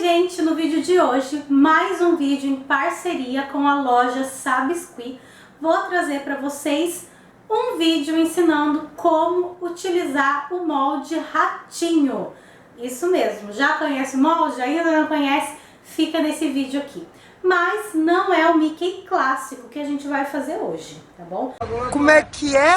gente, no vídeo de hoje, mais um vídeo em parceria com a loja Sabiscuit. Vou trazer para vocês um vídeo ensinando como utilizar o molde ratinho. Isso mesmo, já conhece o molde? Ainda não conhece? Fica nesse vídeo aqui. Mas não é o Mickey clássico que a gente vai fazer hoje, tá bom? Como é que é?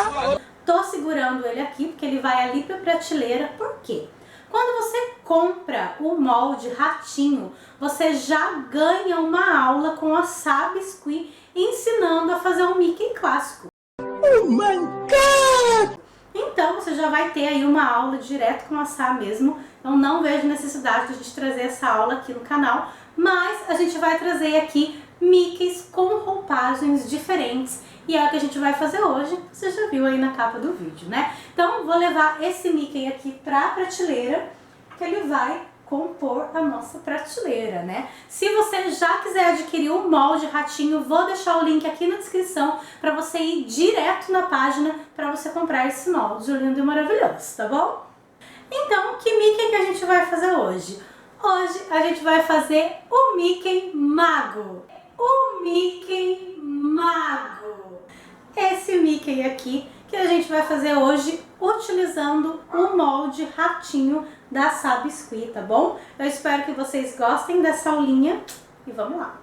Tô segurando ele aqui porque ele vai ali pra prateleira. Por quê? Quando você compra o molde ratinho, você já ganha uma aula com a Sabiscuit ensinando a fazer um Mickey clássico. Oh my God! Então você já vai ter aí uma aula direto com a Sá mesmo. Então não vejo necessidade de a gente trazer essa aula aqui no canal, mas a gente vai trazer aqui Mickeys com roupagens diferentes. E é o que a gente vai fazer hoje, você já viu aí na capa do vídeo, né? Então vou levar esse Mickey aqui pra prateleira, que ele vai compor a nossa prateleira, né? Se você já quiser adquirir o molde ratinho, vou deixar o link aqui na descrição para você ir direto na página para você comprar esse molde lindo e maravilhoso, tá bom? Então, que Mickey que a gente vai fazer hoje? Hoje a gente vai fazer o Mickey Mago. O Mickey Mago. Esse Mickey aqui que a gente vai fazer hoje utilizando o molde ratinho da Sabiscuit, tá bom? Eu espero que vocês gostem dessa aulinha e vamos lá.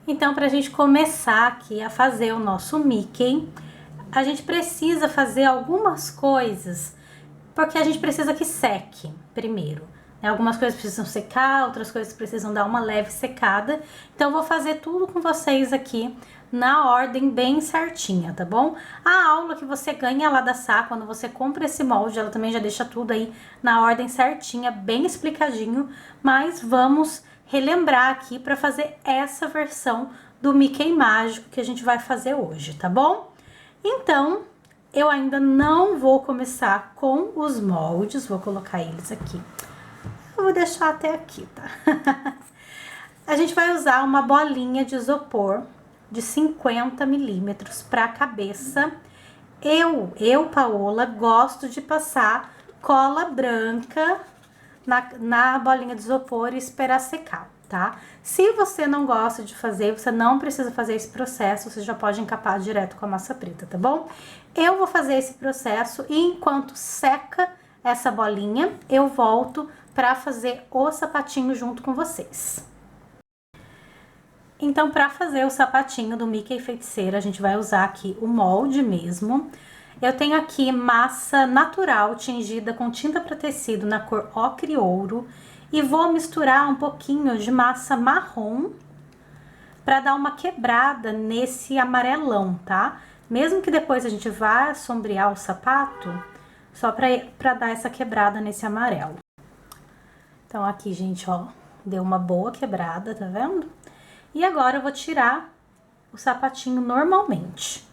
Então, pra gente começar aqui a fazer o nosso Mickey, a gente precisa fazer algumas coisas, porque a gente precisa que seque primeiro. Algumas coisas precisam secar, outras coisas precisam dar uma leve secada. Então, eu vou fazer tudo com vocês aqui na ordem bem certinha, tá bom? A aula que você ganha lá da Sá, quando você compra esse molde, ela também já deixa tudo aí na ordem certinha, bem explicadinho. Mas vamos relembrar aqui para fazer essa versão do Mickey mágico que a gente vai fazer hoje, tá bom? Então, eu ainda não vou começar com os moldes, vou colocar eles aqui. Eu vou deixar até aqui, tá? A gente vai usar uma bolinha de isopor de 50 milímetros para a cabeça. Eu, Paola, gosto de passar cola branca na bolinha de isopor e esperar secar, tá? Se você não gosta de fazer, você não precisa fazer esse processo, você já pode encapar direto com a massa preta, tá bom? Eu vou fazer esse processo e enquanto seca essa bolinha, eu volto para fazer o sapatinho junto com vocês. Então, para fazer o sapatinho do Mickey Feiticeira, a gente vai usar aqui o molde mesmo. Eu tenho aqui massa natural tingida com tinta para tecido na cor ocre e ouro. E vou misturar um pouquinho de massa marrom para dar uma quebrada nesse amarelão, tá? Mesmo que depois a gente vá sombrear o sapato, só para dar essa quebrada nesse amarelo. Então, aqui, gente, ó, deu uma boa quebrada, tá vendo? E agora eu vou tirar o sapatinho normalmente.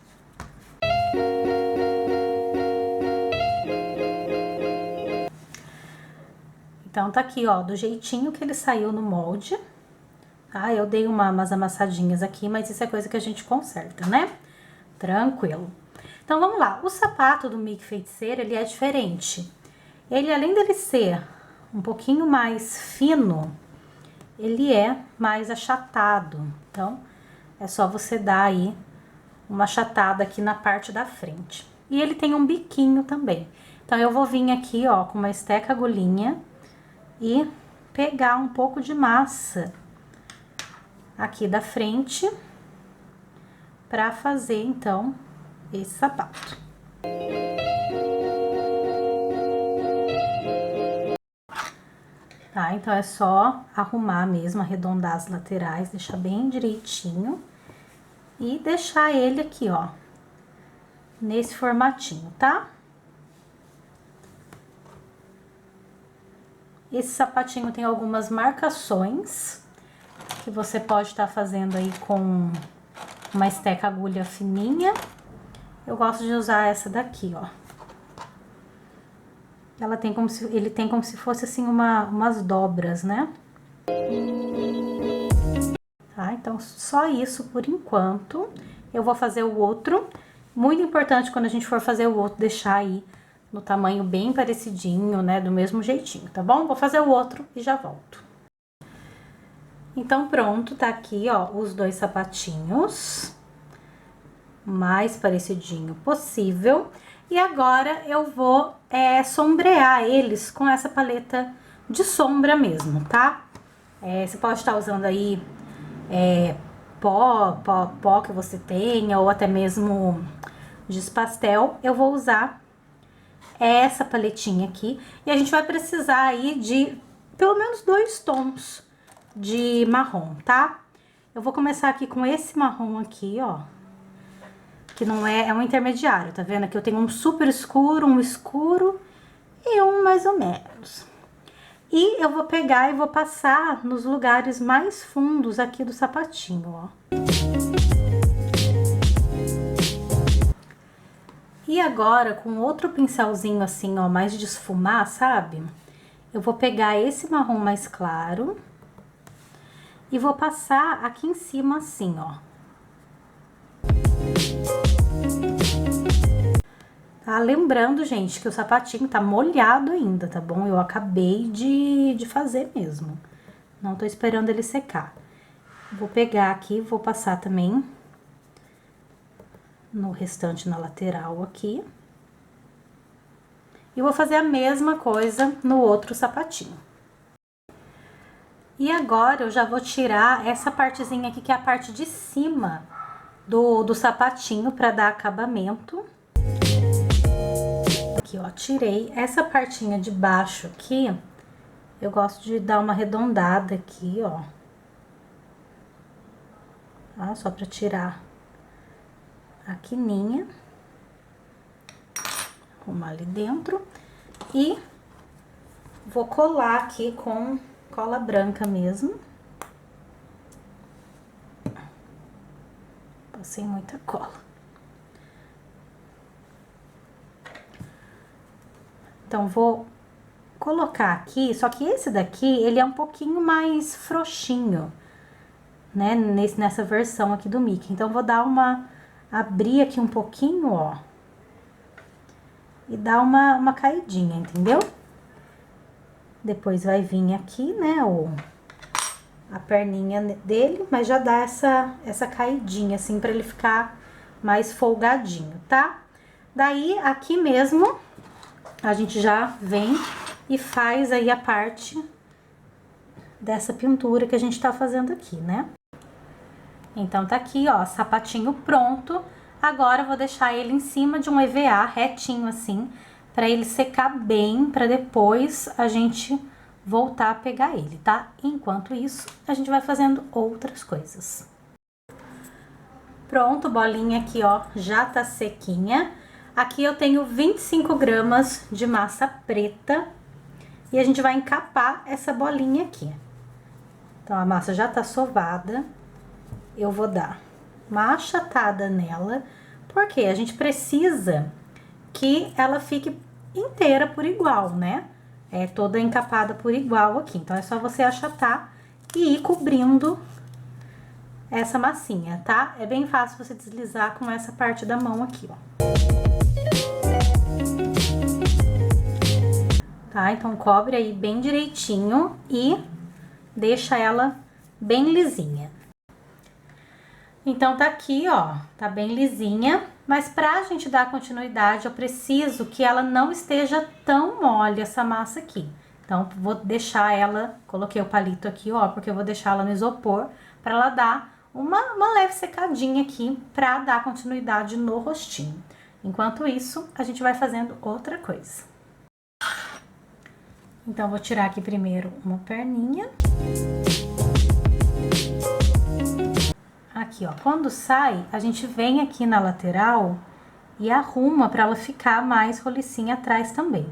Então, tá aqui, ó, do jeitinho que ele saiu no molde. Tá? Eu dei umas amassadinhas aqui, mas isso é coisa que a gente conserta, né? Tranquilo. Então, vamos lá. O sapato do Mickey Feiticeiro, ele é diferente. Ele, além dele ser um pouquinho mais fino, ele é mais achatado. Então, é só você dar aí uma achatada aqui na parte da frente. E ele tem um biquinho também. Então, eu vou vir aqui, ó, com uma esteca agulhinha e pegar um pouco de massa aqui da frente para fazer, então, esse sapato. Tá, então é só arrumar mesmo, arredondar as laterais, deixar bem direitinho e deixar ele aqui, ó, nesse formatinho, tá? Esse sapatinho tem algumas marcações que você pode estar fazendo aí com uma esteca agulha fininha. Eu gosto de usar essa daqui, ó. Ele tem como se fosse assim umas dobras, né? Tá, então só isso por enquanto. Eu vou fazer o outro. Muito importante quando a gente for fazer o outro, deixar aí no tamanho bem parecidinho, né? Do mesmo jeitinho, tá bom? Vou fazer o outro e já volto. Então, pronto, tá aqui, ó, os dois sapatinhos. Mais parecidinho possível. E agora eu vou sombrear eles com essa paleta de sombra mesmo, tá? Você pode estar usando aí pó que você tenha, ou até mesmo giz pastel. Eu vou usar essa paletinha aqui. E a gente vai precisar aí de pelo menos 2 tons de marrom, tá? Eu vou começar aqui com esse marrom aqui, ó. Que não é um intermediário, tá vendo? Aqui eu tenho um super escuro, um escuro e um mais ou menos. E eu vou pegar e vou passar nos lugares mais fundos aqui do sapatinho, ó. E agora, com outro pincelzinho assim, ó, mais de esfumar, sabe? Eu vou pegar esse marrom mais claro e vou passar aqui em cima assim, ó. Tá? Lembrando, gente, que o sapatinho tá molhado ainda, tá bom? Eu acabei de fazer mesmo. Não tô esperando ele secar. Vou pegar aqui, vou passar também no restante, na lateral aqui. E vou fazer a mesma coisa no outro sapatinho. E agora eu já vou tirar essa partezinha aqui, que é a parte de cima do sapatinho, pra dar acabamento. Aqui, ó, tirei essa partinha de baixo aqui. Eu gosto de dar uma arredondada aqui, ó. Tá? Só pra tirar a quininha. Arrumar ali dentro. E vou colar aqui com cola branca mesmo. Passei muita cola. Então, vou colocar aqui, só que esse daqui, ele é um pouquinho mais frouxinho, né? Nessa versão aqui do Mickey. Então, vou dar abrir aqui um pouquinho, ó. E dar uma caidinha, entendeu? Depois vai vir aqui, né, a perninha dele, mas já dá essa caidinha, assim, pra ele ficar mais folgadinho, tá? Daí, aqui mesmo, a gente já vem e faz aí a parte dessa pintura que a gente tá fazendo aqui, né? Então, tá aqui, ó, sapatinho pronto. Agora, eu vou deixar ele em cima de um EVA retinho, assim, pra ele secar bem, pra depois a gente voltar a pegar ele, tá? Enquanto isso, a gente vai fazendo outras coisas. Pronto, bolinha aqui, ó, já tá sequinha. Aqui eu tenho 25 gramas de massa preta e a gente vai encapar essa bolinha aqui. Então, a massa já tá sovada. Eu vou dar uma achatada nela, porque a gente precisa que ela fique inteira por igual, né? Toda encapada por igual aqui. Então, é só você achatar e ir cobrindo essa massinha, tá? É bem fácil você deslizar com essa parte da mão aqui, ó. Tá? Então, cobre aí bem direitinho e deixa ela bem lisinha. Então, tá aqui, ó, tá bem lisinha, mas pra gente dar continuidade, eu preciso que ela não esteja tão mole, essa massa aqui. Então, vou deixar ela, coloquei o palito aqui, ó, porque eu vou deixar ela no isopor pra ela dar uma leve secadinha aqui pra dar continuidade no rostinho. Enquanto isso, a gente vai fazendo outra coisa. Então, vou tirar aqui primeiro uma perninha. Aqui, ó, quando sai, a gente vem aqui na lateral e arruma pra ela ficar mais rolicinha atrás também.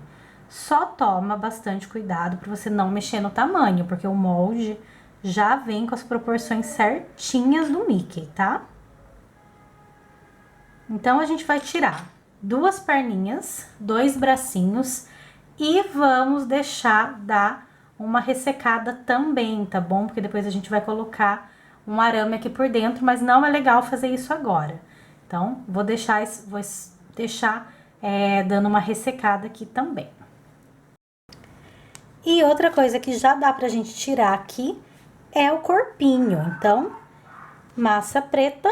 Só toma bastante cuidado pra você não mexer no tamanho, porque o molde já vem com as proporções certinhas do Mickey, tá? Então, a gente vai tirar 2 perninhas, 2 bracinhos e vamos deixar dar uma ressecada também, tá bom? Porque depois a gente vai colocar um arame aqui por dentro, mas não é legal fazer isso agora. Então, vou deixar dando uma ressecada aqui também. E outra coisa que já dá pra gente tirar aqui é o corpinho. Então, massa preta.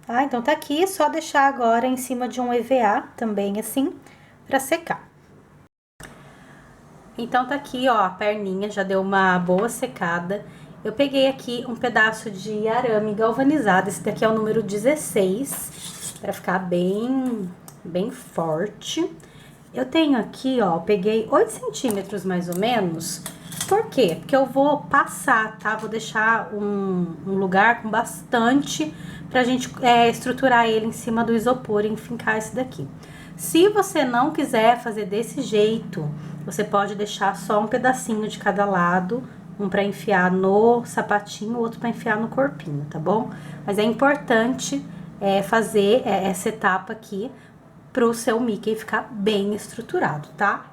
Ah, então tá aqui, é só deixar agora em cima de um EVA também assim, pra secar. Então tá aqui, ó, a perninha já deu uma boa secada. Eu peguei aqui um pedaço de arame galvanizado, esse daqui é o número 16, pra ficar bem forte. Eu tenho aqui, ó, peguei 8 centímetros mais ou menos. Por quê? Porque eu vou passar, tá? Vou deixar um lugar com bastante pra gente estruturar ele em cima do isopor e enfincar esse daqui. Se você não quiser fazer desse jeito, você pode deixar só um pedacinho de cada lado, um pra enfiar no sapatinho, outro pra enfiar no corpinho, tá bom? Mas é importante fazer essa etapa aqui pro seu Mickey ficar bem estruturado, tá?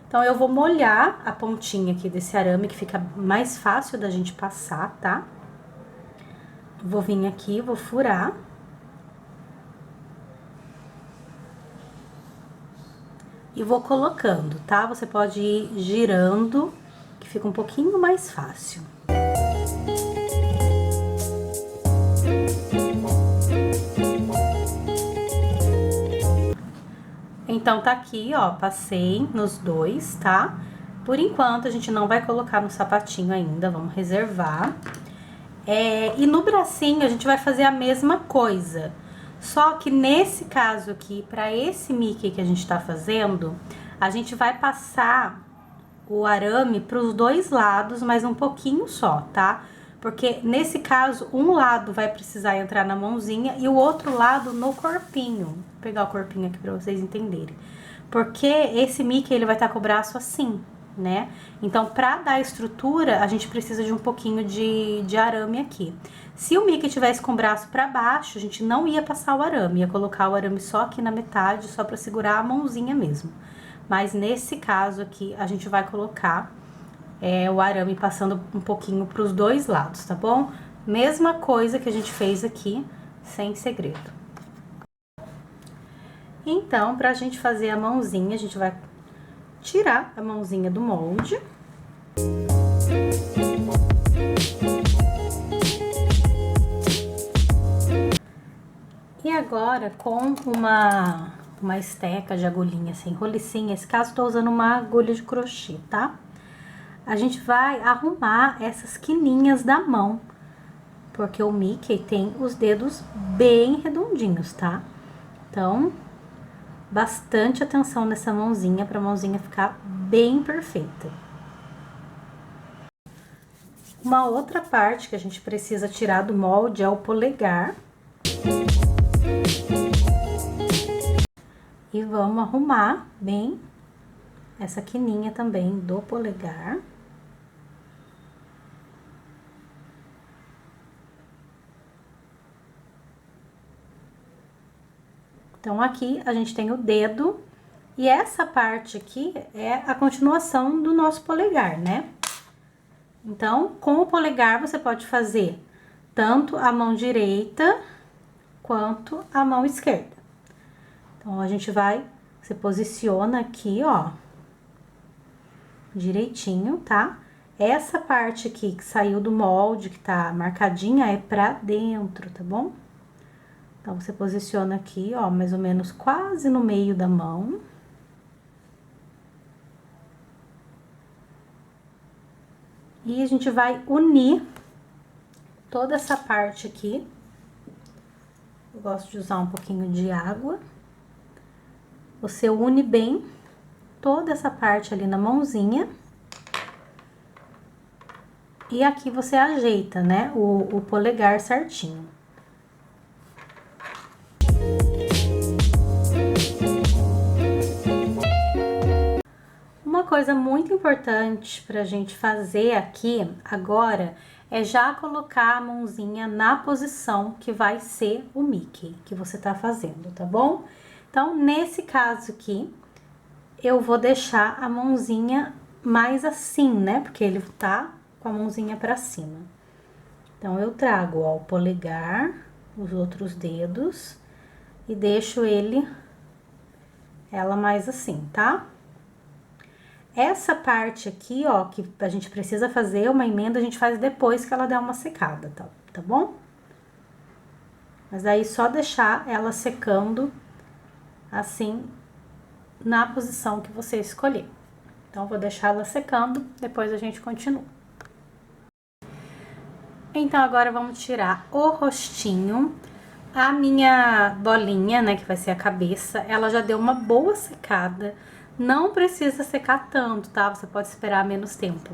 Então, eu vou molhar a pontinha aqui desse arame, que fica mais fácil da gente passar, tá? Vou vir aqui, vou furar. E vou colocando, tá? Você pode ir girando, que fica um pouquinho mais fácil. Então, tá aqui, ó, passei nos dois, tá? Por enquanto, a gente não vai colocar no sapatinho ainda, vamos reservar. E no bracinho, a gente vai fazer a mesma coisa. Só que nesse caso aqui, pra esse Mickey que a gente tá fazendo, a gente vai passar o arame pros dois lados, mas um pouquinho só, tá? Porque nesse caso, um lado vai precisar entrar na mãozinha e o outro lado no corpinho. Vou pegar o corpinho aqui pra vocês entenderem. Porque esse Mickey, ele vai estar com o braço assim, né? Então, pra dar estrutura, a gente precisa de um pouquinho de arame aqui. Se o Mickey tivesse com o braço pra baixo, a gente não ia passar o arame, ia colocar o arame só aqui na metade, só pra segurar a mãozinha mesmo. Mas nesse caso aqui, a gente vai colocar o arame passando um pouquinho pros dois lados, tá bom? Mesma coisa que a gente fez aqui, sem segredo. Então, pra gente fazer a mãozinha, a gente vai tirar a mãozinha do molde. E agora, com uma esteca de agulhinha sem rolicinha, esse caso tô usando uma agulha de crochê, tá? A gente vai arrumar essas quininhas da mão, porque o Mickey tem os dedos bem redondinhos, tá? Então, bastante atenção nessa mãozinha, pra mãozinha ficar bem perfeita. Uma outra parte que a gente precisa tirar do molde é o polegar. E vamos arrumar bem essa quininha também do polegar. Então, aqui a gente tem o dedo e essa parte aqui é a continuação do nosso polegar, né? Então, com o polegar você pode fazer tanto a mão direita quanto a mão esquerda. Então, a gente você posiciona aqui, ó, direitinho, tá? Essa parte aqui que saiu do molde, que tá marcadinha, é pra dentro, tá bom? Então, você posiciona aqui, ó, mais ou menos quase no meio da mão. E a gente vai unir toda essa parte aqui. Eu gosto de usar um pouquinho de água. Você une bem toda essa parte ali na mãozinha. E aqui você ajeita, né, o polegar certinho. Uma coisa muito importante pra gente fazer aqui agora é já colocar a mãozinha na posição que vai ser o Mickey que você tá fazendo, tá bom? Então, nesse caso aqui, eu vou deixar a mãozinha mais assim, né? Porque ele tá com a mãozinha pra cima. Então, eu trago, ó, o polegar, os outros dedos e deixo ela mais assim, tá? Essa parte aqui, ó, que a gente precisa fazer uma emenda, a gente faz depois que ela der uma secada, tá bom? Mas aí só deixar ela secando assim na posição que você escolher. Então, vou deixar ela secando, depois a gente continua. Então, agora vamos tirar o rostinho. A minha bolinha, né, que vai ser a cabeça, ela já deu uma boa secada. Não precisa secar tanto, tá? Você pode esperar menos tempo.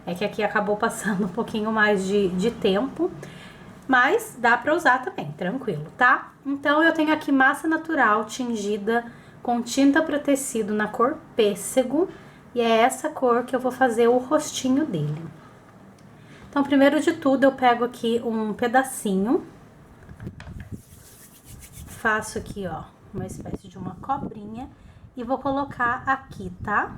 É que aqui acabou passando um pouquinho mais de tempo, mas dá pra usar também, tranquilo, tá? Então, eu tenho aqui massa natural tingida com tinta pra tecido na cor pêssego, e é essa cor que eu vou fazer o rostinho dele. Então, primeiro de tudo, eu pego aqui um pedacinho, faço aqui, ó, uma espécie de uma cobrinha e vou colocar aqui, tá?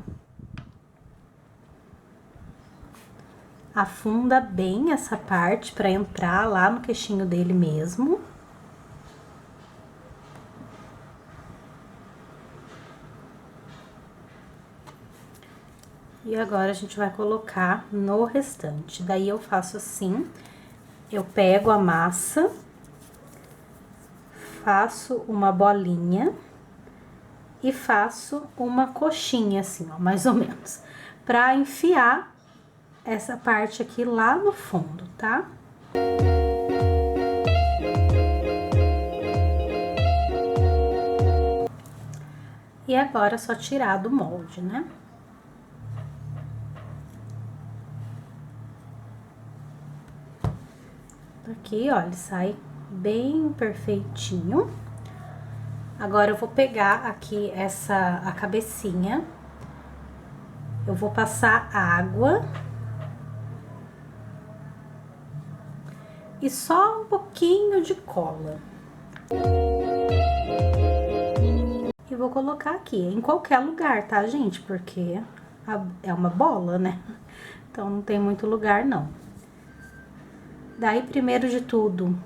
Afunda bem essa parte pra entrar lá no queixinho dele mesmo. E agora, a gente vai colocar no restante. Daí, eu faço assim, eu pego a massa, faço uma bolinha e faço uma coxinha, assim, ó, mais ou menos, pra enfiar essa parte aqui lá no fundo, tá? E agora, é só tirar do molde, né? Aqui, ó, ele sai bem perfeitinho. Agora, eu vou pegar aqui a cabecinha, eu vou passar água e só um pouquinho de cola. E vou colocar aqui, em qualquer lugar, tá, gente? Porque é uma bola, né? Então, não tem muito lugar, não. Daí, primeiro de tudo,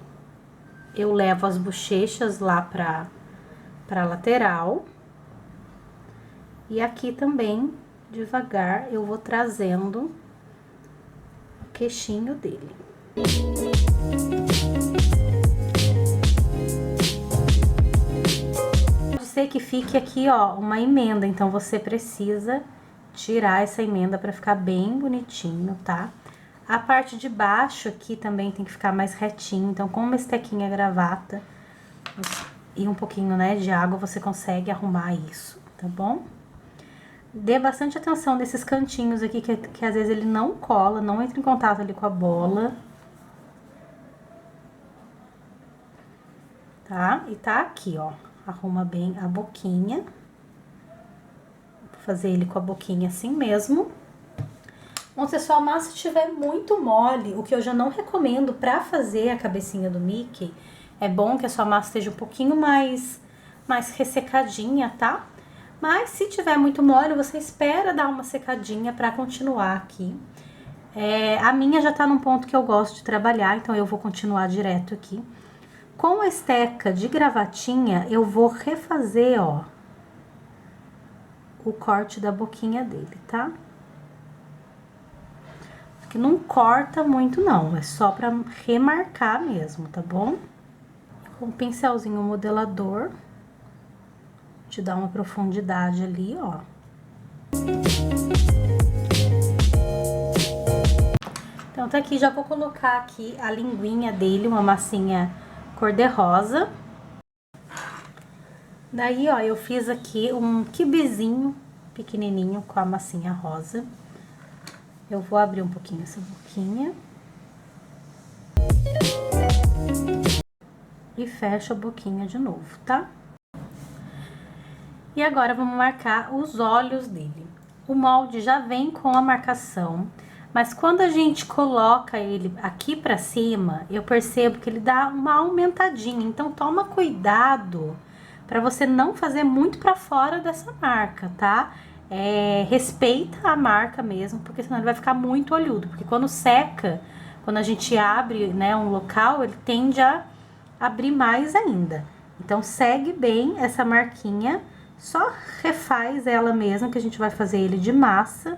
eu levo as bochechas lá pra lateral. E aqui também, devagar, eu vou trazendo o queixinho dele. Pode ser que fique aqui, ó, uma emenda, então você precisa tirar essa emenda pra ficar bem bonitinho, tá? A parte de baixo aqui também tem que ficar mais retinho, então com uma estequinha gravata e um pouquinho, né, de água, você consegue arrumar isso, tá bom? Dê bastante atenção nesses cantinhos aqui, que às vezes ele não cola, não entra em contato ali com a bola. Tá? E tá aqui, ó, arruma bem a boquinha. Vou fazer ele com a boquinha assim mesmo. Bom, se a sua massa estiver muito mole, o que eu já não recomendo pra fazer a cabecinha do Mickey, é bom que a sua massa esteja um pouquinho mais ressecadinha, tá? Mas se tiver muito mole, você espera dar uma secadinha pra continuar aqui. A minha já tá num ponto que eu gosto de trabalhar, então eu vou continuar direto aqui. Com a esteca de gravatinha, eu vou refazer, ó, o corte da boquinha dele, tá? Que não corta muito, não. É só pra remarcar mesmo, tá bom? Com um pincelzinho modelador, te dá uma profundidade ali, ó. Então, tá aqui, já vou colocar aqui a linguinha dele, uma massinha cor-de-rosa. Daí, ó, eu fiz aqui um quibezinho pequenininho com a massinha rosa. Eu vou abrir um pouquinho essa boquinha. E fecho a boquinha de novo, tá? E agora, vamos marcar os olhos dele. O molde já vem com a marcação, mas quando a gente coloca ele aqui pra cima, eu percebo que ele dá uma aumentadinha. Então, toma cuidado pra você não fazer muito pra fora dessa marca, tá? Respeita a marca mesmo, porque senão ele vai ficar muito olhudo. Porque quando seca, quando a gente abre, né, um local, ele tende a abrir mais ainda. Então, segue bem essa marquinha, só refaz ela mesma, que a gente vai fazer ele de massa.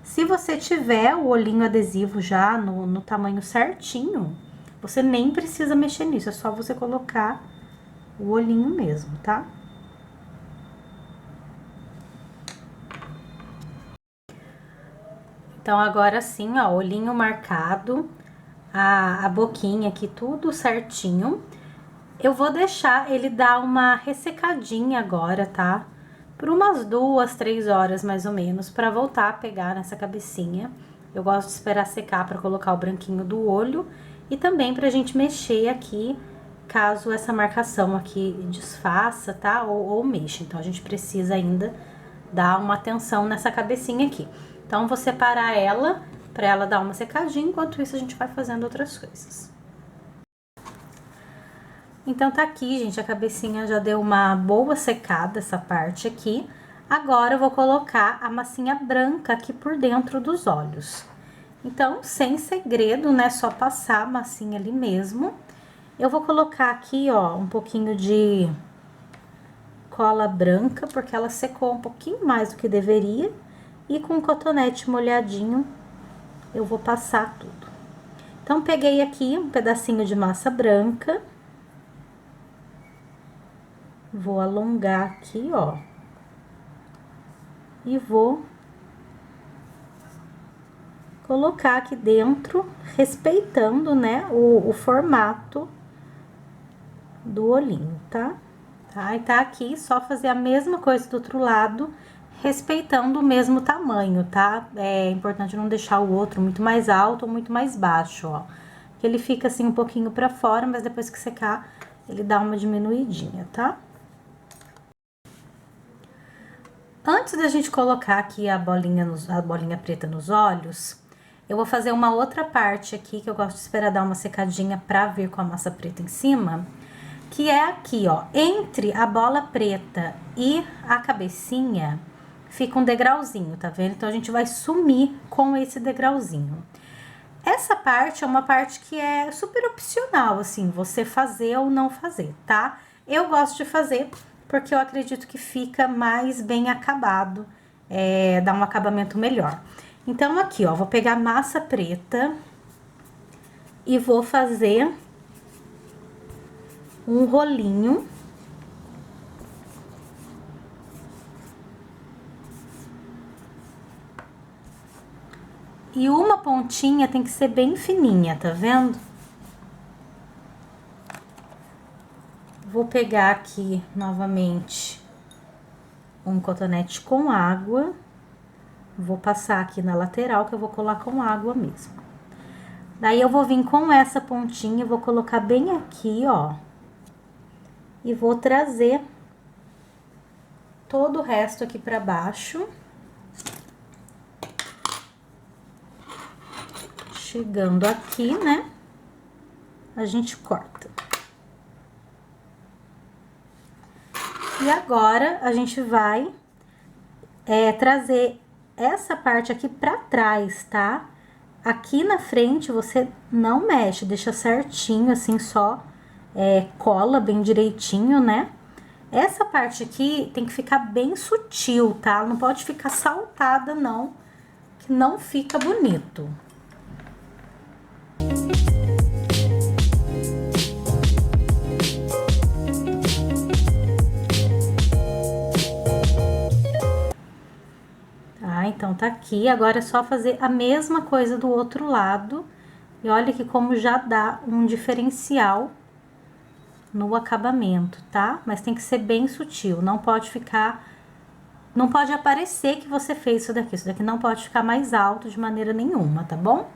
Se você tiver o olhinho adesivo já no tamanho certinho, você nem precisa mexer nisso, é só você colocar o olhinho mesmo, tá? Então, agora sim, ó, olhinho marcado, a boquinha aqui, tudo certinho. Eu vou deixar ele dar uma ressecadinha agora, tá? Por umas 2, 3 horas, mais ou menos, pra voltar a pegar nessa cabecinha. Eu gosto de esperar secar pra colocar o branquinho do olho e também pra gente mexer aqui, caso essa marcação aqui desfaça, tá? Ou mexa. Então, a gente precisa ainda dar uma atenção nessa cabecinha aqui. Então, vou separar ela pra ela dar uma secadinha, enquanto isso a gente vai fazendo outras coisas. Então, tá aqui, gente, a cabecinha já deu uma boa secada, essa parte aqui. Agora, eu vou colocar a massinha branca aqui por dentro dos olhos. Então, sem segredo, né, só passar a massinha ali mesmo. Eu vou colocar aqui, ó, um pouquinho de cola branca, porque ela secou um pouquinho mais do que deveria. E com o cotonete molhadinho, eu vou passar tudo. Então, peguei aqui um pedacinho de massa branca. Vou alongar aqui, ó. E vou colocar aqui dentro, respeitando, né, o formato do olhinho, tá? Tá? E tá aqui, só fazer a mesma coisa do outro lado, respeitando o mesmo tamanho, tá? É importante não deixar o outro muito mais alto ou muito mais baixo, ó. Que ele fica assim um pouquinho pra fora, mas depois que secar, ele dá uma diminuidinha, tá? Antes da gente colocar aqui a bolinha preta nos olhos, eu vou fazer uma outra parte aqui, que eu gosto de esperar dar uma secadinha pra vir com a massa preta em cima, que é aqui, ó, entre a bola preta e a cabecinha, fica um degrauzinho, tá vendo? Então, a gente vai sumir com esse degrauzinho. Essa parte é uma parte que é super opcional, assim, você fazer ou não fazer, tá? Eu gosto de fazer porque eu acredito que fica mais bem acabado, dá um acabamento melhor. Então, aqui, ó, vou pegar massa preta e vou fazer um rolinho. E uma pontinha tem que ser bem fininha, tá vendo? Vou pegar aqui novamente um cotonete com água. Vou passar aqui na lateral, que eu vou colar com água mesmo. Daí, eu vou vir com essa pontinha, vou colocar bem aqui, ó. E vou trazer todo o resto aqui pra baixo. Chegando aqui, né? A gente corta. E agora, a gente vai trazer essa parte aqui pra trás, tá? Aqui na frente, você não mexe, deixa certinho, assim, só cola bem direitinho, né? Essa parte aqui tem que ficar bem sutil, tá? Não pode ficar saltada, não, que não fica bonito. Então, tá aqui. Agora é só fazer a mesma coisa do outro lado. E olha que como já dá um diferencial no acabamento, tá? Mas tem que ser bem sutil, não pode ficar... Não pode aparecer que você fez isso daqui. Isso daqui não pode ficar mais alto de maneira nenhuma, tá bom?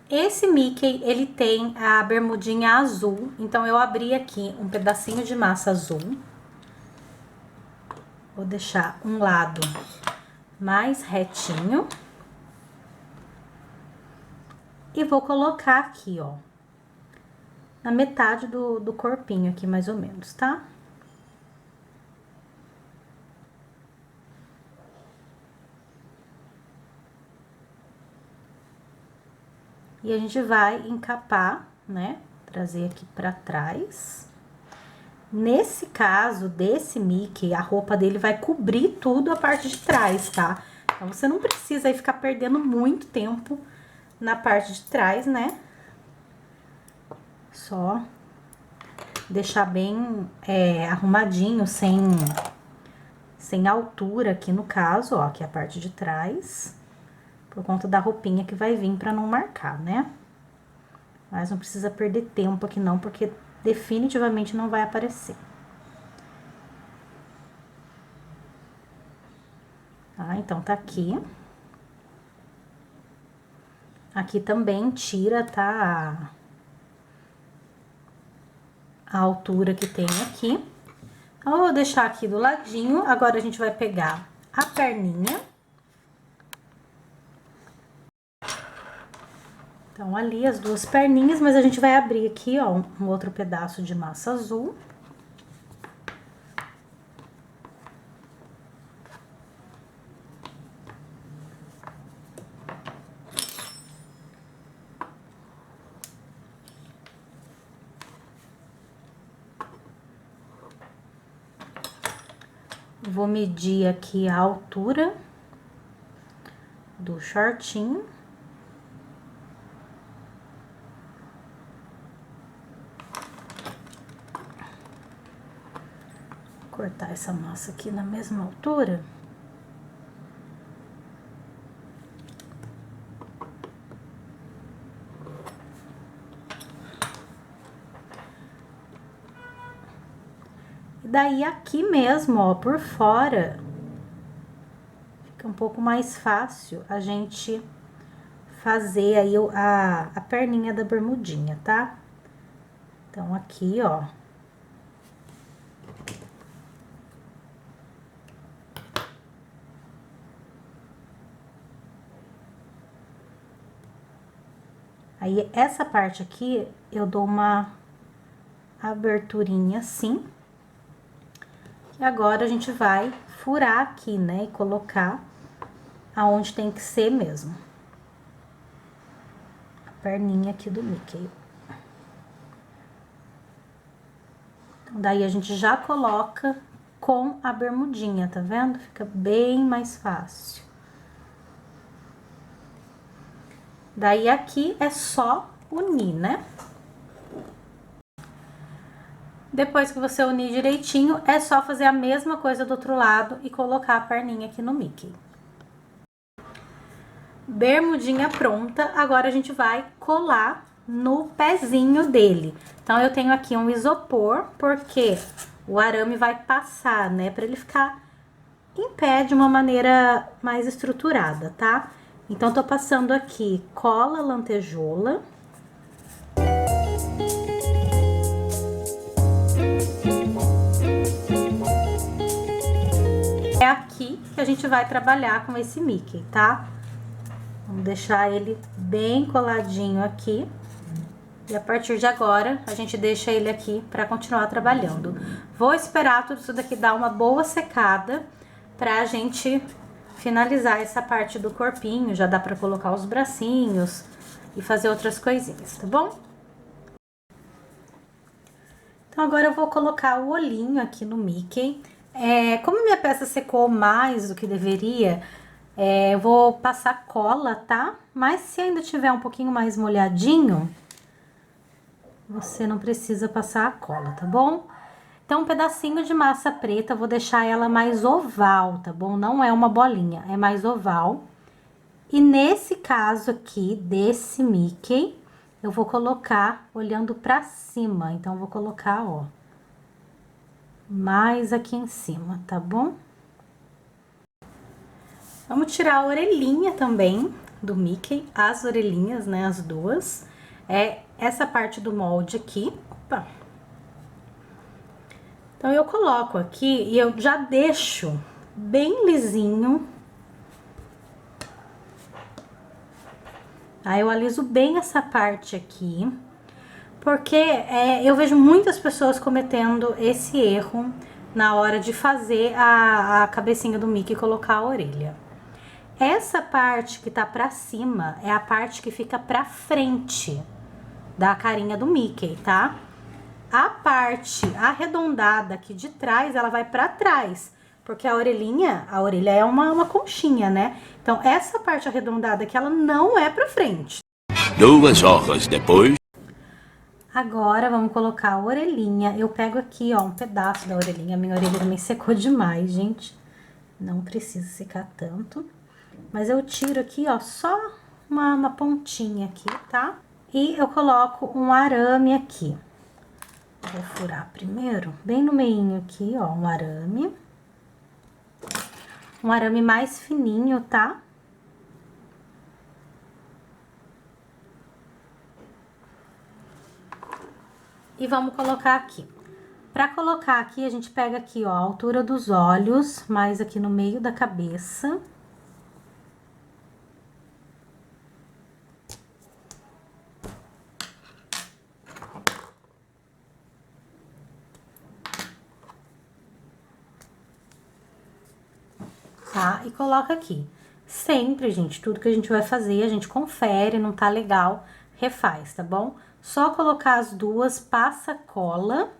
Esse Mickey, ele tem a bermudinha azul. Então, eu abri aqui um pedacinho de massa azul. Vou deixar um lado mais retinho. E vou colocar aqui, ó, na metade do corpinho aqui, mais ou menos, tá? E a gente vai encapar, né? Trazer aqui pra trás. Nesse caso, desse Mickey, a roupa dele vai cobrir tudo a parte de trás, tá? Então, você não precisa aí ficar perdendo muito tempo na parte de trás, né? Só deixar bem arrumadinho, sem altura aqui no caso, ó, que é a parte de trás. Por conta da roupinha que vai vir pra não marcar, né? Mas não precisa perder tempo aqui não, porque definitivamente não vai aparecer. Tá? Então, tá aqui. Aqui também tira, tá? A altura que tem aqui. Então, eu vou deixar aqui do ladinho. Agora, a gente vai pegar a perninha. Então, ali as duas perninhas, mas a gente vai abrir aqui, ó, um outro pedaço de massa azul. Vou medir aqui a altura do shortinho. Cortar essa massa aqui na mesma altura. E daí, aqui mesmo, ó, por fora, fica um pouco mais fácil a gente fazer aí a perninha da bermudinha, tá? Então, aqui, ó. Aí, essa parte aqui, eu dou uma aberturinha assim. E agora, a gente vai furar aqui, né? E colocar aonde tem que ser mesmo. A perninha aqui do Mickey. Então, daí, a gente já coloca com a bermudinha, tá vendo? Fica bem mais fácil. Daí, aqui é só unir, né? Depois que você unir direitinho, é só fazer a mesma coisa do outro lado e colocar a perninha aqui no Mickey. Bermudinha pronta, agora a gente vai colar no pezinho dele. Então, eu tenho aqui um isopor, porque o arame vai passar, né? Pra ele ficar em pé de uma maneira mais estruturada, tá? Então, tô passando aqui cola lantejoula. É aqui que a gente vai trabalhar com esse Mickey, tá? Vamos deixar ele bem coladinho aqui. E a partir de agora, a gente deixa ele aqui pra continuar trabalhando. Vou esperar tudo isso daqui dar uma boa secada pra gente finalizar essa parte do corpinho. Já dá pra colocar os bracinhos e fazer outras coisinhas, tá bom? Então, agora eu vou colocar o olhinho aqui no Mickey. Como minha peça secou mais do que deveria, eu vou passar cola, tá? Mas se ainda tiver um pouquinho mais molhadinho, você não precisa passar a cola, tá bom? Então, um pedacinho de massa preta, vou deixar ela mais oval, tá bom? Não é uma bolinha, é mais oval. E nesse caso aqui, desse Mickey, eu vou colocar olhando pra cima. Então, eu vou colocar, ó, mais aqui em cima, tá bom? Vamos tirar a orelhinha também do Mickey, as orelhinhas, né, as duas. Essa parte do molde aqui, opa. Então, eu coloco aqui e eu já deixo bem lisinho. Aí, eu aliso bem essa parte aqui, porque eu vejo muitas pessoas cometendo esse erro na hora de fazer a cabecinha do Mickey e colocar a orelha. Essa parte que tá pra cima é a parte que fica pra frente da carinha do Mickey, tá? A parte arredondada aqui de trás, ela vai pra trás, porque a orelha é uma conchinha, né? Então, essa parte arredondada aqui, ela não é pra frente. 2 horas depois. Agora, vamos colocar a orelhinha. Eu pego aqui, ó, um pedaço da orelhinha. Minha orelha também secou demais, gente. Não precisa secar tanto. Mas eu tiro aqui, ó, só uma pontinha aqui, tá? E eu coloco um arame aqui. Vou furar primeiro, bem no meinho aqui, ó, um arame. Um arame mais fininho, tá? E vamos colocar aqui. Pra colocar aqui, a gente pega aqui, ó, a altura dos olhos, mais aqui no meio da cabeça. Tá? E coloca aqui. Sempre, gente, tudo que a gente vai fazer, a gente confere, não tá legal, refaz, tá bom? Só colocar as duas, passa cola.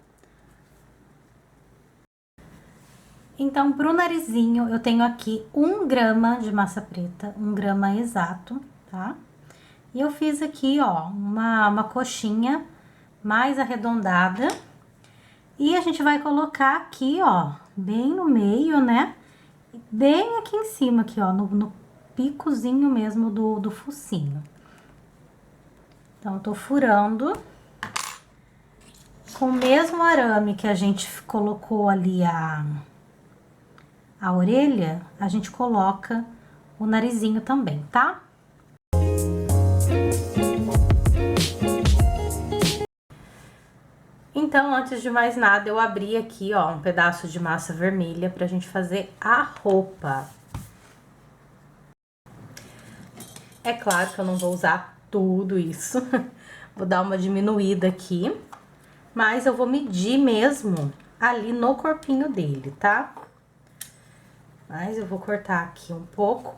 Então, pro narizinho, eu tenho aqui 1 grama de massa preta, 1 grama exato, tá? E eu fiz aqui, ó, uma coxinha mais arredondada. E a gente vai colocar aqui, ó, bem no meio, né? Bem aqui em cima, aqui, ó, no picozinho mesmo do focinho. Então, tô furando com o mesmo arame que a gente colocou ali a orelha, a gente coloca o narizinho também, tá? Então, antes de mais nada, eu abri aqui, ó, um pedaço de massa vermelha pra gente fazer a roupa. É claro que eu não vou usar tudo isso, vou dar uma diminuída aqui, mas eu vou medir mesmo ali no corpinho dele, tá? Mas eu vou cortar aqui um pouco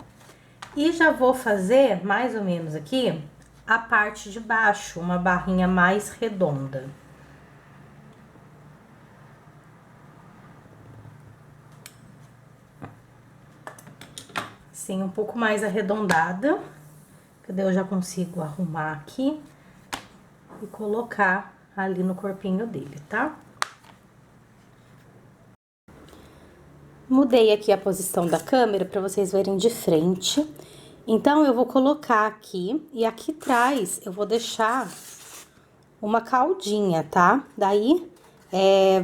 e já vou fazer mais ou menos aqui a parte de baixo, uma barrinha mais redonda. Assim, um pouco mais arredondada, que daí eu já consigo arrumar aqui e colocar ali no corpinho dele, tá? Mudei aqui a posição da câmera para vocês verem de frente. Então, eu vou colocar aqui e aqui atrás eu vou deixar uma caldinha, tá? Daí,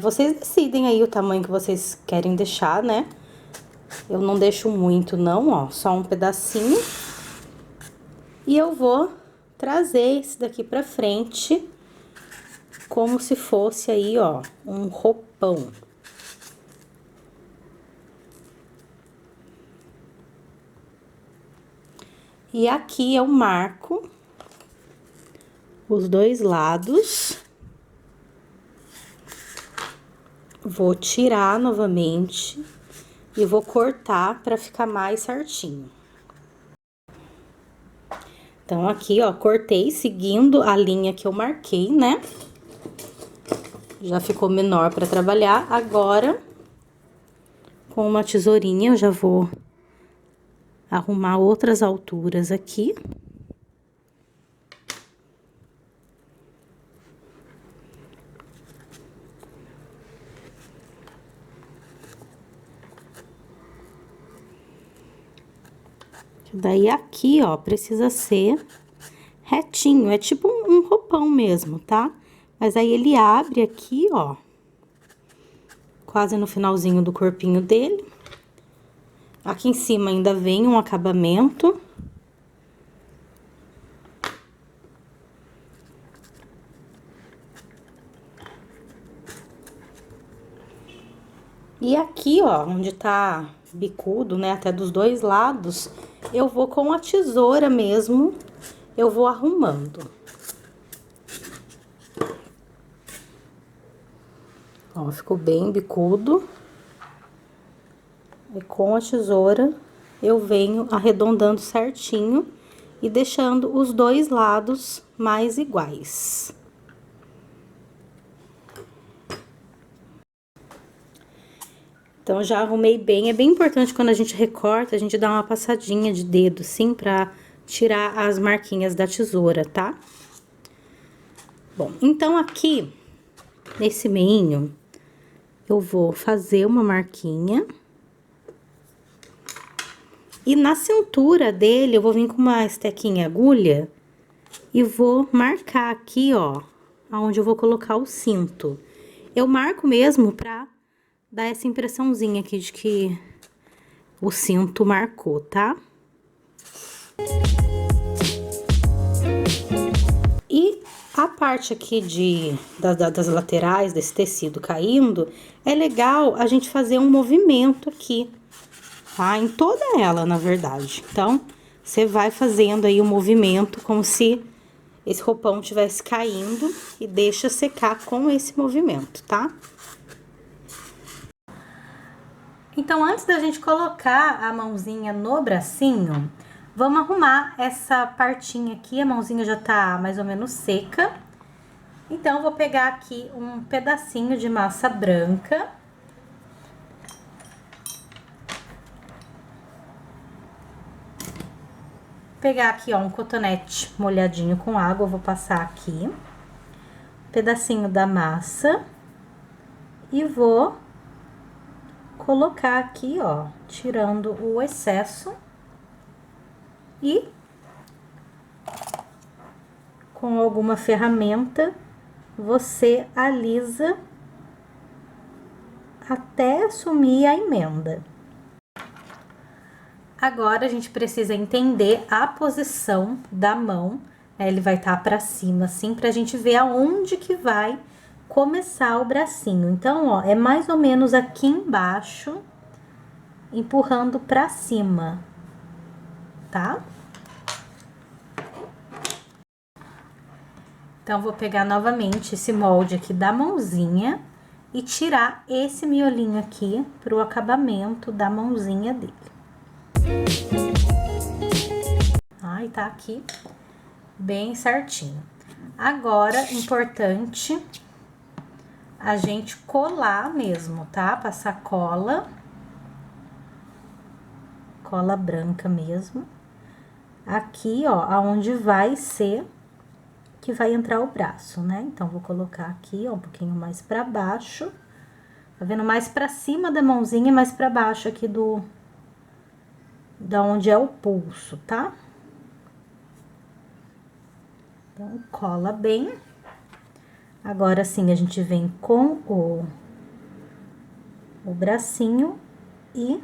vocês decidem aí o tamanho que vocês querem deixar, né? Eu não deixo muito não, ó, só um pedacinho. E eu vou trazer esse daqui pra frente, como se fosse aí, ó, um roupão. E aqui eu marco os 2 lados. Vou tirar novamente e vou cortar pra ficar mais certinho. Então, aqui, ó, cortei seguindo a linha que eu marquei, né? Já ficou menor pra trabalhar. Agora, com uma tesourinha, eu já vou arrumar outras alturas aqui. Daí, aqui, ó, precisa ser retinho, é tipo um roupão mesmo, tá? Mas aí, ele abre aqui, ó, quase no finalzinho do corpinho dele. Aqui em cima ainda vem um acabamento. E aqui, ó, onde tá bicudo, né, até dos 2 lados, eu vou com a tesoura mesmo, eu vou arrumando. Ó, ficou bem bicudo. E com a tesoura, eu venho arredondando certinho e deixando os 2 lados mais iguais. Então, eu já arrumei bem. É bem importante quando a gente recorta, a gente dá uma passadinha de dedo, sim, pra tirar as marquinhas da tesoura, tá? Bom, então aqui, nesse meinho, eu vou fazer uma marquinha. E na cintura dele, eu vou vir com uma estequinha agulha e vou marcar aqui, ó, aonde eu vou colocar o cinto. Eu marco mesmo pra dar essa impressãozinha aqui de que o cinto marcou, tá? E a parte aqui das laterais desse tecido caindo, é legal a gente fazer um movimento aqui, tá? Em toda ela, na verdade. Então, você vai fazendo aí o movimento como se esse roupão estivesse caindo e deixa secar com esse movimento, tá? Então, antes da gente colocar a mãozinha no bracinho, vamos arrumar essa partinha aqui. A mãozinha já tá mais ou menos seca. Então, eu vou pegar aqui um pedacinho de massa branca. Pegar aqui, ó, um cotonete molhadinho com água, eu vou passar aqui. Pedacinho da massa. E vou colocar aqui, ó, tirando o excesso. E com alguma ferramenta, você alisa até sumir a emenda. Agora, a gente precisa entender a posição da mão, né? Ele vai estar pra cima, assim, pra gente ver aonde que vai começar o bracinho. Então, ó, é mais ou menos aqui embaixo, empurrando pra cima, tá? Então, vou pegar novamente esse molde aqui da mãozinha e tirar esse miolinho aqui pro acabamento da mãozinha dele. Ai, tá aqui bem certinho. Agora, importante a gente colar mesmo, tá? Passar cola branca mesmo. Aqui, ó, aonde vai ser que vai entrar o braço, né? Então, vou colocar aqui, ó, um pouquinho mais pra baixo. Tá vendo? Mais pra cima da mãozinha e mais pra baixo aqui da onde é o pulso, tá? Então, cola bem. Agora, sim, a gente vem com o bracinho e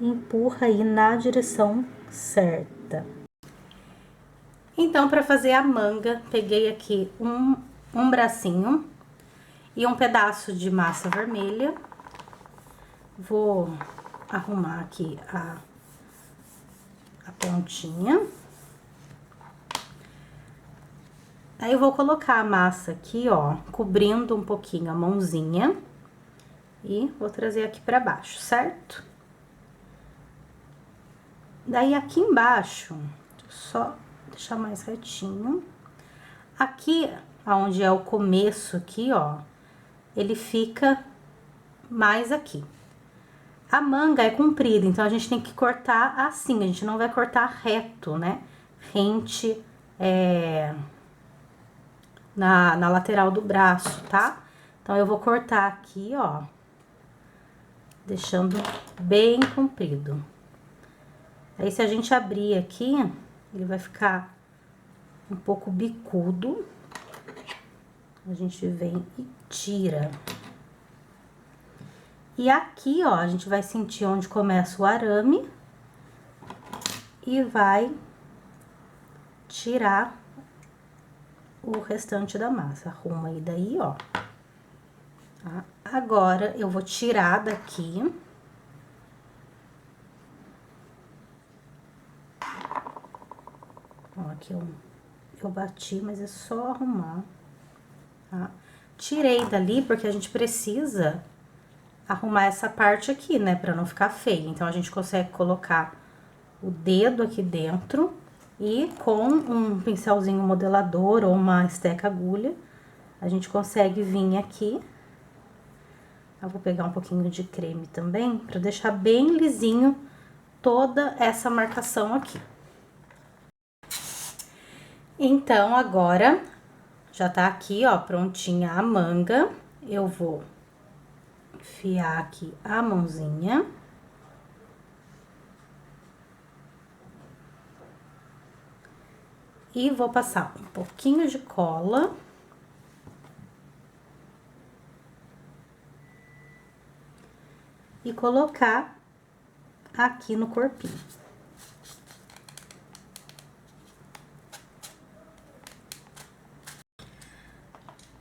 empurra aí na direção certa. Então, para fazer a manga, peguei aqui um bracinho e um pedaço de massa vermelha. Vou arrumar aqui a pontinha. Aí, eu vou colocar a massa aqui, ó, cobrindo um pouquinho a mãozinha. E vou trazer aqui pra baixo, certo? Daí, aqui embaixo, só deixar mais retinho. Aqui, onde é o começo aqui, ó, ele fica mais aqui. A manga é comprida, então a gente tem que cortar assim, a gente não vai cortar reto, né? Rente, na lateral do braço, tá? Então, eu vou cortar aqui, ó, deixando bem comprido. Aí, se a gente abrir aqui, ele vai ficar um pouco bicudo. A gente vem e tira. E aqui, ó, a gente vai sentir onde começa o arame e vai tirar o restante da massa. Arruma aí daí, ó. Tá? Agora, eu vou tirar daqui. Ó, aqui eu bati, mas é só arrumar, tá? Tirei dali porque a gente precisa arrumar essa parte aqui, né? Pra não ficar feio. Então, a gente consegue colocar o dedo aqui dentro e com um pincelzinho modelador ou uma esteca agulha, a gente consegue vir aqui Eu vou pegar um pouquinho de creme também, pra deixar bem lisinho toda essa marcação aqui. Então, agora, já tá aqui, ó, prontinha a manga. Eu vou enfiar aqui a mãozinha. E vou passar um pouquinho de cola. E colocar aqui no corpinho.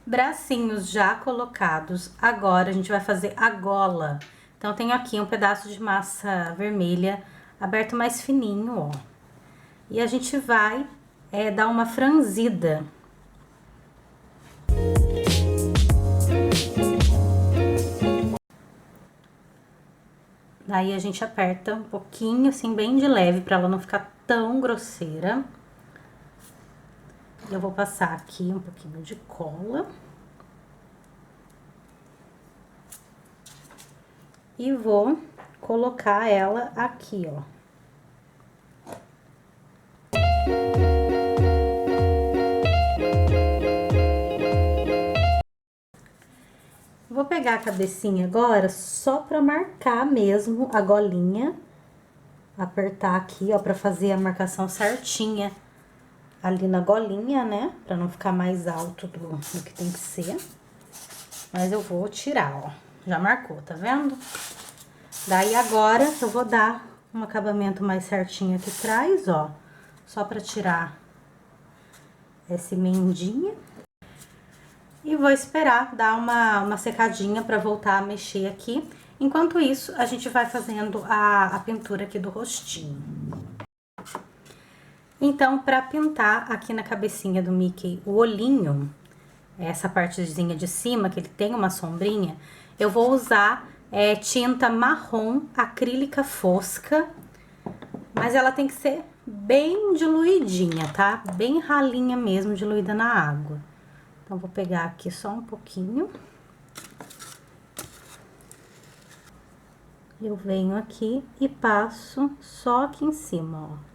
Bracinhos já colocados, agora a gente vai fazer a gola. Então, tenho aqui um pedaço de massa vermelha aberto mais fininho, ó. E a gente vai dar uma franzida. Daí, a gente aperta um pouquinho, assim, bem de leve, pra ela não ficar tão grosseira. Eu vou passar aqui um pouquinho de cola. E vou colocar ela aqui, ó. Vou pegar a cabecinha agora só pra marcar mesmo a golinha. Apertar aqui, ó, pra fazer a marcação certinha ali na golinha, né? Pra não ficar mais alto do que tem que ser. Mas eu vou tirar, ó. Já marcou, tá vendo? Daí agora eu vou dar um acabamento mais certinho aqui atrás, ó. Só pra tirar essa emendinha. E vou esperar dar uma secadinha pra voltar a mexer aqui. Enquanto isso, a gente vai fazendo a pintura aqui do rostinho. Então, pra pintar aqui na cabecinha do Mickey o olhinho, essa partezinha de cima, que ele tem uma sombrinha, eu vou usar tinta marrom acrílica fosca, mas ela tem que ser bem diluidinha, tá? Bem ralinha mesmo, diluída na água. Então, vou pegar aqui só um pouquinho. Eu venho aqui e passo só aqui em cima, ó.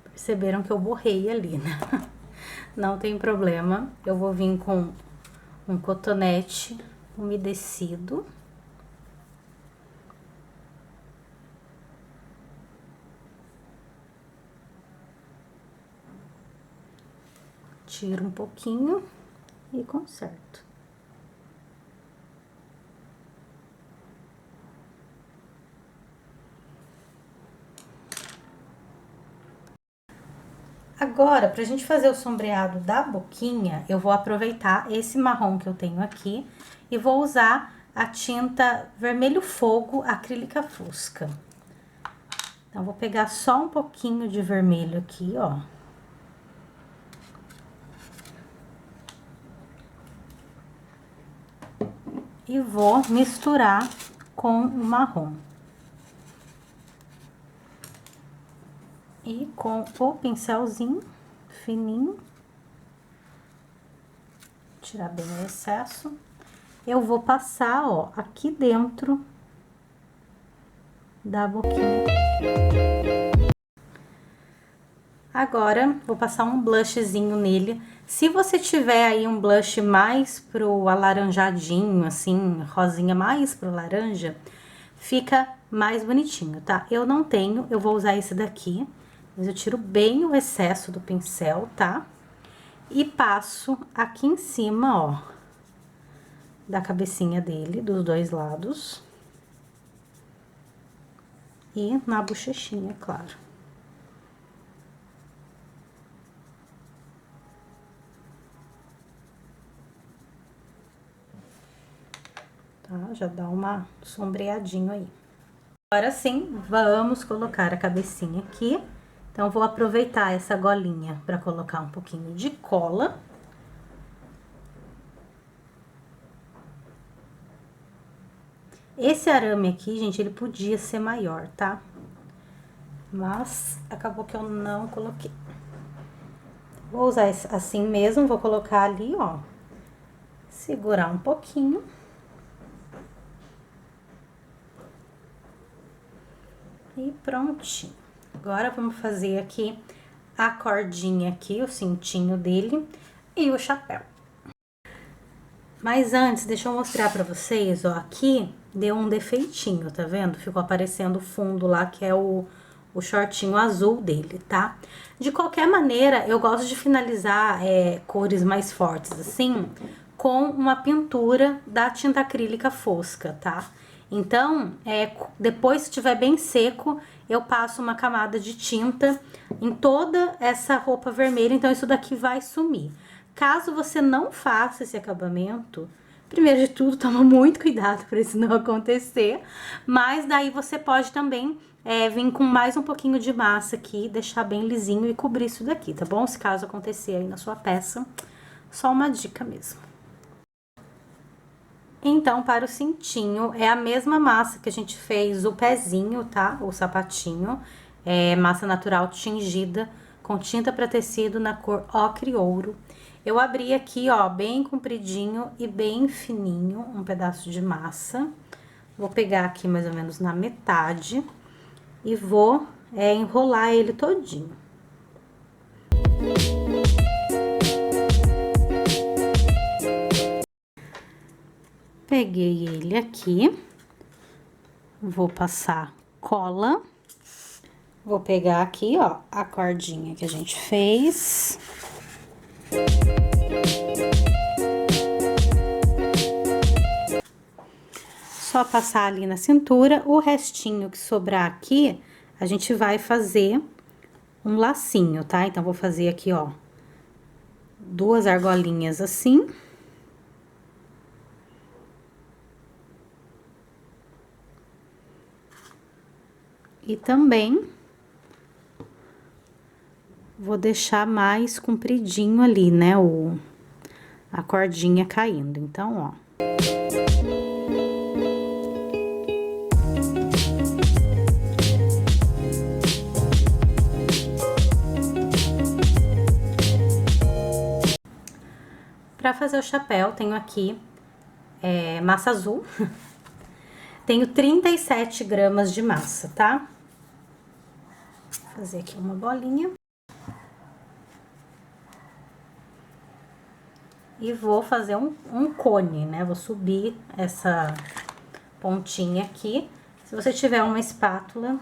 Perceberam que eu borrei ali, né? Não tem problema. Eu vou vir com um cotonete umedecido. Tiro um pouquinho e conserto. Agora, pra gente fazer o sombreado da boquinha, eu vou aproveitar esse marrom que eu tenho aqui e vou usar a tinta vermelho fogo acrílica fosca. Então, vou pegar só um pouquinho de vermelho aqui, ó. E vou misturar com o marrom. E com o pincelzinho fininho, tirar bem o excesso, eu vou passar, ó, aqui dentro da boquinha. Agora, vou passar um blushzinho nele. Se você tiver aí um blush mais pro alaranjadinho, assim, rosinha mais pro laranja, fica mais bonitinho, tá? Eu não tenho, eu vou usar esse daqui. Mas eu tiro bem o excesso do pincel, tá? E passo aqui em cima, ó, da cabecinha dele, dos dois lados. E na bochechinha, claro. Tá? Já dá uma sombreadinho aí. Agora sim, vamos colocar a cabecinha aqui. Então, vou aproveitar essa golinha para colocar um pouquinho de cola. Esse arame aqui, gente, ele podia ser maior, tá? Mas acabou que eu não coloquei. Vou usar assim mesmo, vou colocar ali, ó. Segurar um pouquinho. E prontinho. Agora, vamos fazer aqui a cordinha aqui, o cintinho dele e o chapéu. Mas antes, deixa eu mostrar pra vocês, ó, aqui deu um defeitinho, tá vendo? Ficou aparecendo o fundo lá, que é o shortinho azul dele, tá? De qualquer maneira, eu gosto de finalizar cores mais fortes, assim, com uma pintura da tinta acrílica fosca, tá? Então, depois, se estiver bem seco, eu passo uma camada de tinta em toda essa roupa vermelha, então isso daqui vai sumir. Caso você não faça esse acabamento, primeiro de tudo, toma muito cuidado para isso não acontecer, mas daí você pode também vir com mais um pouquinho de massa aqui, deixar bem lisinho e cobrir isso daqui, tá bom? Se caso acontecer aí na sua peça, só uma dica mesmo. Então, para o cintinho, é a mesma massa que a gente fez o pezinho, tá? O sapatinho, massa natural tingida com tinta para tecido na cor ocre ouro. Eu abri aqui, ó, bem compridinho e bem fininho, um pedaço de massa. Vou pegar aqui mais ou menos na metade e vou enrolar ele todinho. Peguei ele aqui, vou passar cola, vou pegar aqui, ó, a cordinha que a gente fez. Só passar ali na cintura, o restinho que sobrar aqui, a gente vai fazer um lacinho, tá? Então, vou fazer aqui, ó, 2 argolinhas assim. E também vou deixar mais compridinho ali, né, a cordinha caindo. Então, ó. Pra fazer o chapéu, tenho aqui massa azul. Tenho 37 gramas de massa, tá? Vou fazer aqui uma bolinha. E vou fazer um cone, né? Vou subir essa pontinha aqui. Se você tiver uma espátula,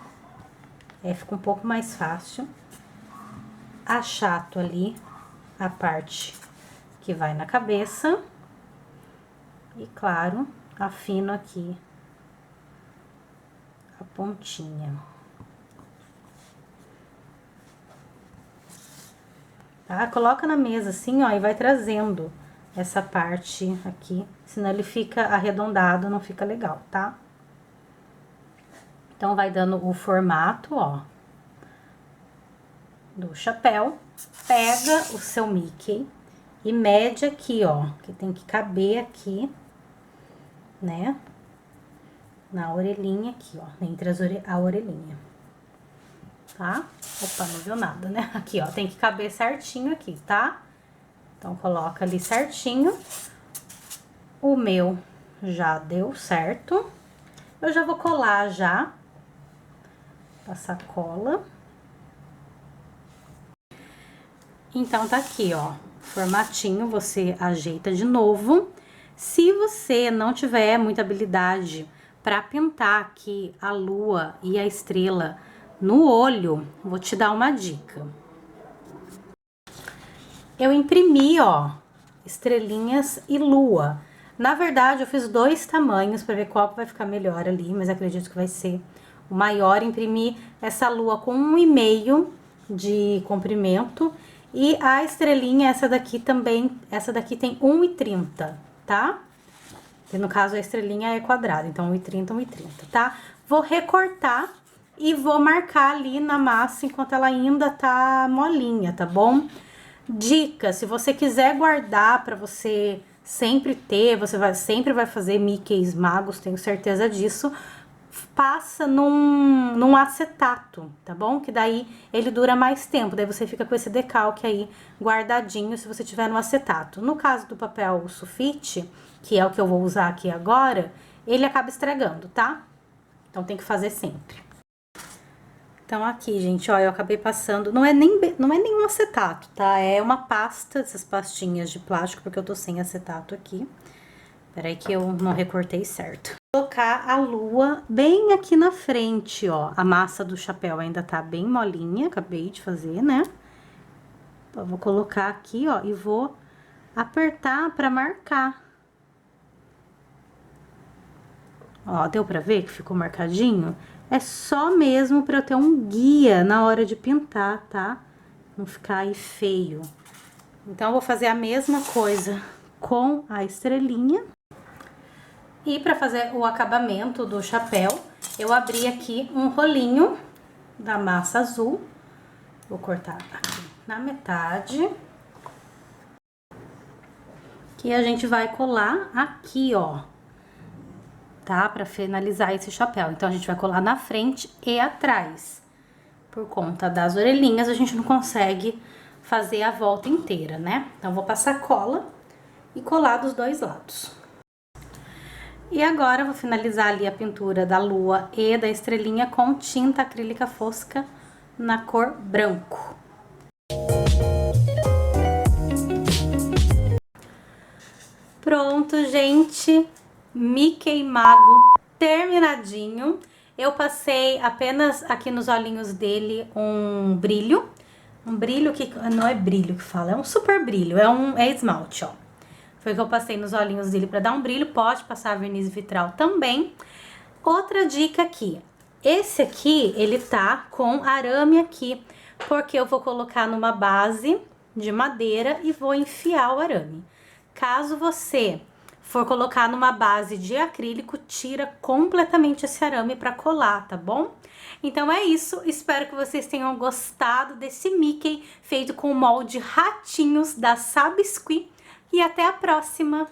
fica um pouco mais fácil. Achato ali a parte que vai na cabeça. E, claro, afino aqui a pontinha. Tá? Coloca na mesa assim, ó, e vai trazendo essa parte aqui, senão ele fica arredondado, não fica legal, tá? Então, vai dando o formato, ó, do chapéu. Pega o seu Mickey e mede aqui, ó, que tem que caber aqui, né? Na orelhinha aqui, ó, entre a orelhinha, tá? Opa, não viu nada, né? Aqui, ó, tem que caber certinho aqui, tá? Então, coloca ali certinho. O meu já deu certo. Eu já vou colar já. Passar cola. Então, tá aqui, ó, formatinho, você ajeita de novo. Se você não tiver muita habilidade para pintar aqui a lua e a estrela no olho, vou te dar uma dica. Eu imprimi, ó, estrelinhas e lua. Na verdade, eu fiz 2 tamanhos para ver qual que vai ficar melhor ali, mas acredito que vai ser o maior. Imprimi essa lua com 1,5 de comprimento e a estrelinha, essa daqui também, essa daqui tem 1,30, tá? E no caso, a estrelinha é quadrada, então 1,30, 1,30, tá? Vou recortar e vou marcar ali na massa enquanto ela ainda tá molinha, tá bom? Dica, se você quiser guardar pra você sempre ter, sempre vai fazer Mickeys magos, tenho certeza disso. passa num acetato, tá bom? Que daí ele dura mais tempo, daí você fica com esse decalque aí guardadinho se você tiver no acetato. No caso do papel sulfite, que é o que eu vou usar aqui agora, ele acaba estragando, tá? Então tem que fazer sempre. Então aqui, gente, ó, eu acabei passando, não é nenhum acetato, tá? É uma pasta, essas pastinhas de plástico, porque eu tô sem acetato aqui. Peraí que eu não recortei certo. Vou colocar a lua bem aqui na frente, ó. A massa do chapéu ainda tá bem molinha, acabei de fazer, né? Eu vou colocar aqui, ó, e vou apertar pra marcar. Ó, deu pra ver que ficou marcadinho? É só mesmo pra eu ter um guia na hora de pintar, tá? Não ficar aí feio. Então, eu vou fazer a mesma coisa com a estrelinha. E pra fazer o acabamento do chapéu, eu abri aqui um rolinho da massa azul. Vou cortar aqui na metade. Que a gente vai colar aqui, ó. Tá? Pra finalizar esse chapéu. Então, a gente vai colar na frente e atrás. Por conta das orelhinhas, a gente não consegue fazer a volta inteira, né? Então, vou passar cola e colar dos dois lados. E agora, eu vou finalizar ali a pintura da lua e da estrelinha com tinta acrílica fosca na cor branco. Pronto, gente! Mickey Mago terminadinho. Eu passei apenas aqui nos olhinhos dele um brilho que não é brilho que fala, é um super brilho, é esmalte, ó. Foi o que eu passei nos olhinhos dele pra dar um brilho, pode passar verniz vitral também. Outra dica aqui, esse aqui, ele tá com arame aqui, porque eu vou colocar numa base de madeira e vou enfiar o arame. Caso você for colocar numa base de acrílico, tira completamente esse arame pra colar, tá bom? Então é isso, espero que vocês tenham gostado desse Mickey feito com o molde ratinhos da Sabiscuit e até a próxima!